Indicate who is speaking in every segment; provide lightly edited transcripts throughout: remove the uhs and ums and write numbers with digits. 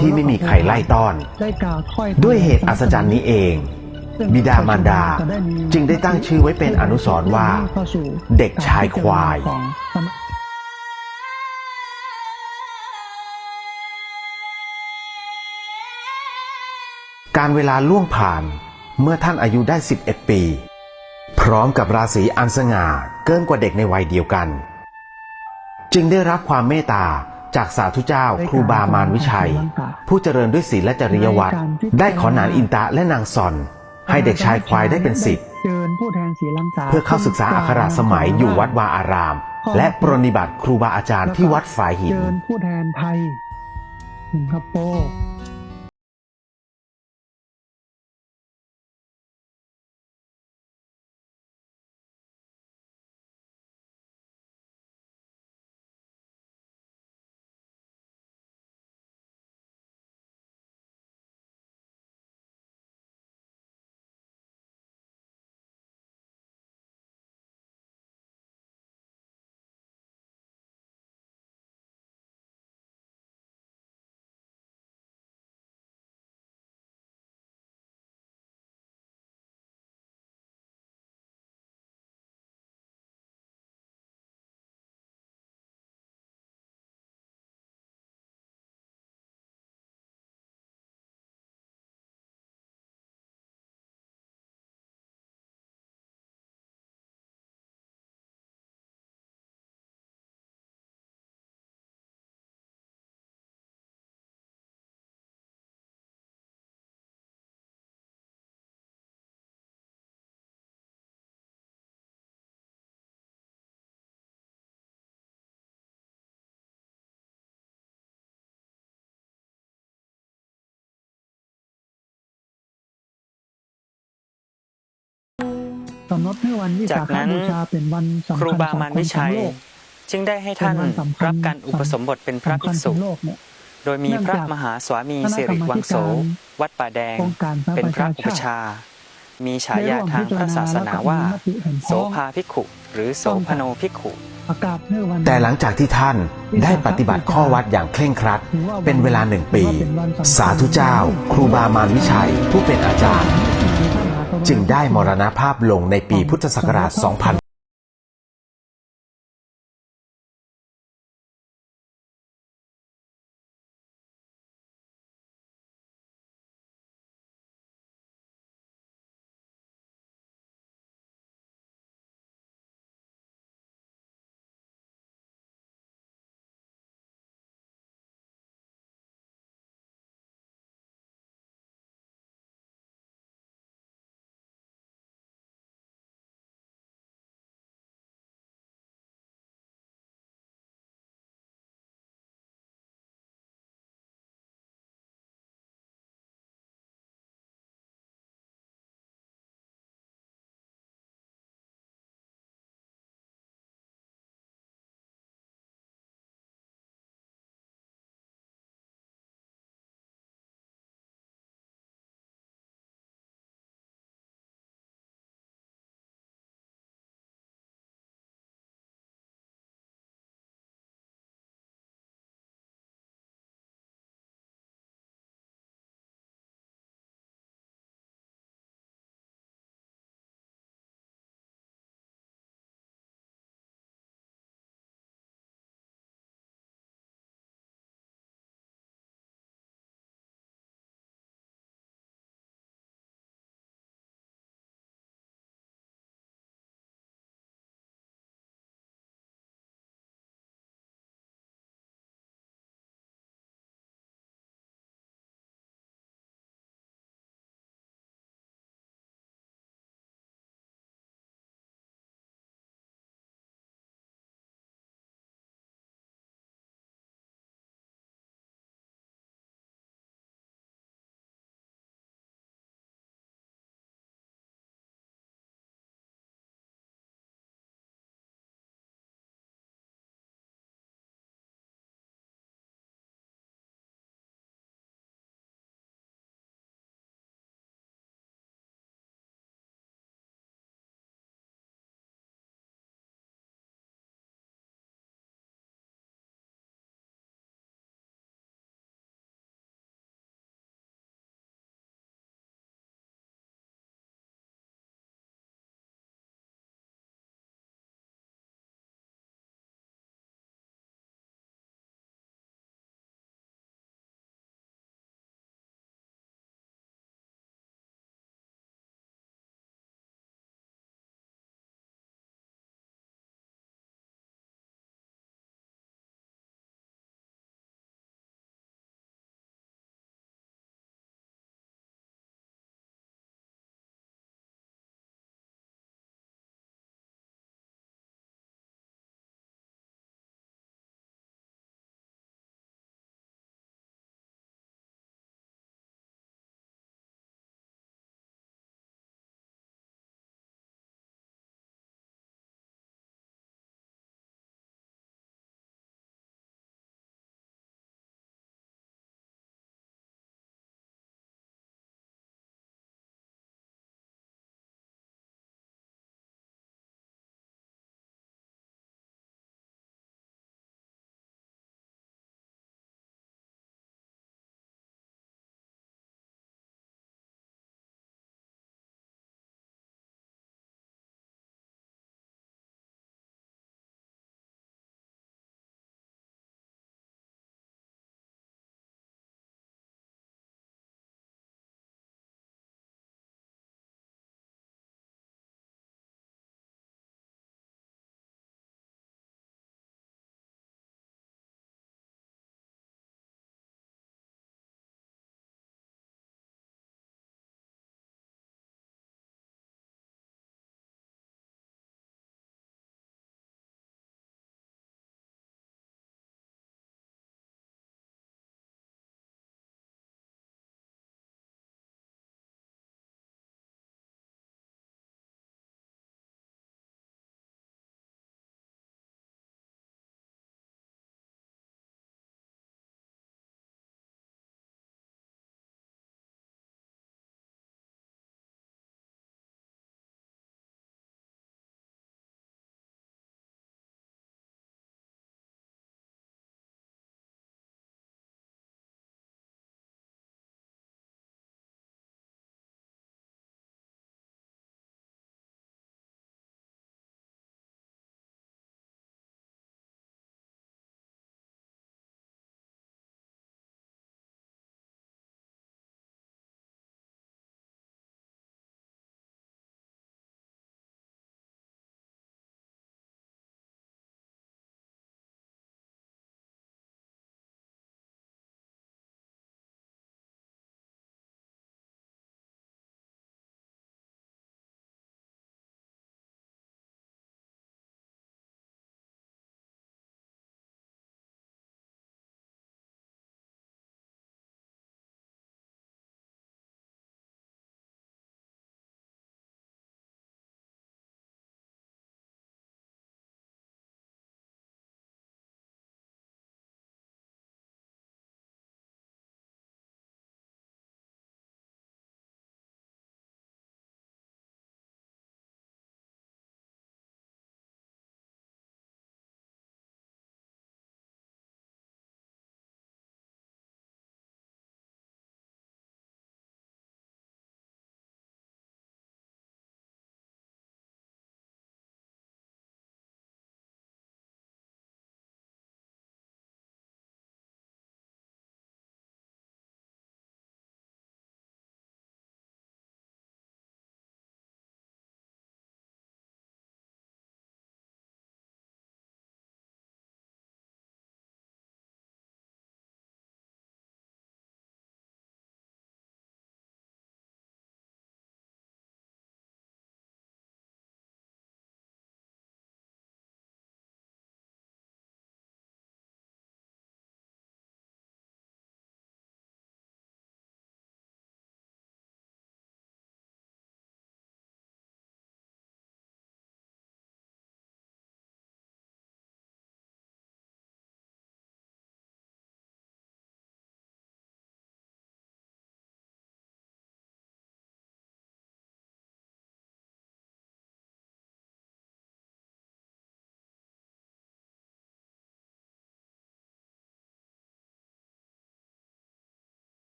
Speaker 1: ที่ไม่มีใครไล่ต้อนด้วยเหตุอัศจรรย์นี้เองบิดามารดาจึงได้ตั้งชื่อไว้เป็นอนุสรณ์ว่าเด็กชายควายการเวลาล่วงผ่านเมื่อท่านอายุได้11 ปีพร้อมกับราศีอันสง่าเกินกว่าเด็กในวัยเดียวกันจึงได้รับความเมตตาจากสาธุเจ้าครูบามารวิชัยผู้เจริญด้วยศีลและจริยวัตรได้ขอนานอินตะและนางซอนให้เด็กชายควายได้เป็นศิษย์เพื่อเข้าศึกษาอักขระสมัยอยู่วัดวาอารามและปรนนิบัติครูบาอาจารย์ที่วัดฝายหิน
Speaker 2: ผู้แทนไทยสิงคโปร์
Speaker 3: จากนั้นครูบามารวิชัยจึงได้ให้ท่านรับการอุปสมบทเป็นพระภิกษุโดยมีพระมหาสวามีสิริวังโสวัดป่าแดงเป็นพระอุปชามีฉายาทางพระศาสนาว่าโสภาภิกขุหรือโสพโนภิกขุ
Speaker 1: แต่หลังจากที่ท่านได้ปฏิบัติข้อวัดอย่างเคร่งครัดเป็นเวลา1 ปีสาธุเจ้าครูบามารวิชัยผู้เป็นอาจารย์จึงได้มรณภาพลงในปีพุทธศักราช 2000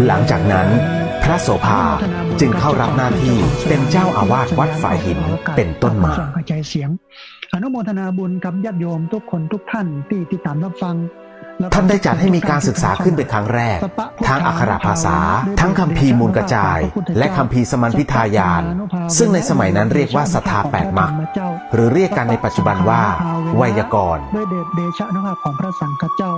Speaker 1: หลังจากนั้นพระโสภาจึงเข้ารับหน้าที่เป็นเจ้าอาวาสวัดฝายหินเป็นต้นมา
Speaker 2: กระจายเสียงอนุโมทนาบุญกับญาติโยมทุกคนทุกท่านที่ติดตามรับฟัง
Speaker 1: ท่านได้จัดให้มีการศึกษาขึ้นเป็นครั้งแรกทั้งอักขระภาษาทั้งคัมภีร์มูลกระจาย และคัมภีร์สมัญพิทายาน ซึ่งในสมัยนั้นเรียกว่าศรัทธาแปดมรรคหรือเรียกกันในปัจจุบันว่าไวยากรณ์
Speaker 2: ด้วยเดชะอนุภาพของพระสังฆเจ้า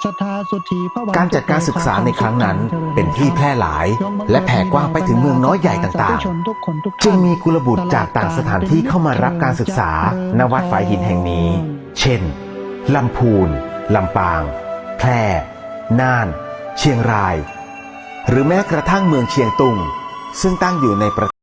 Speaker 2: ศรัทธาสุทธีพระวัน
Speaker 1: การจัดการศึกษาในครั้งนั้นเป็นที่แพร่หลายและแผ่กว้างไปถึงเมืองน้อยใหญ่ต่างๆจึงมีกุลบุตรจากต่างสถานที่เข้ามารับการศึกษาณวัดฝายหินแห่งนี้เช่นลำพูนลำปางแพร่น่านเชียงรายหรือแม้กระทั่งเมืองเชียงตุงซึ่งตั้งอยู่ในประ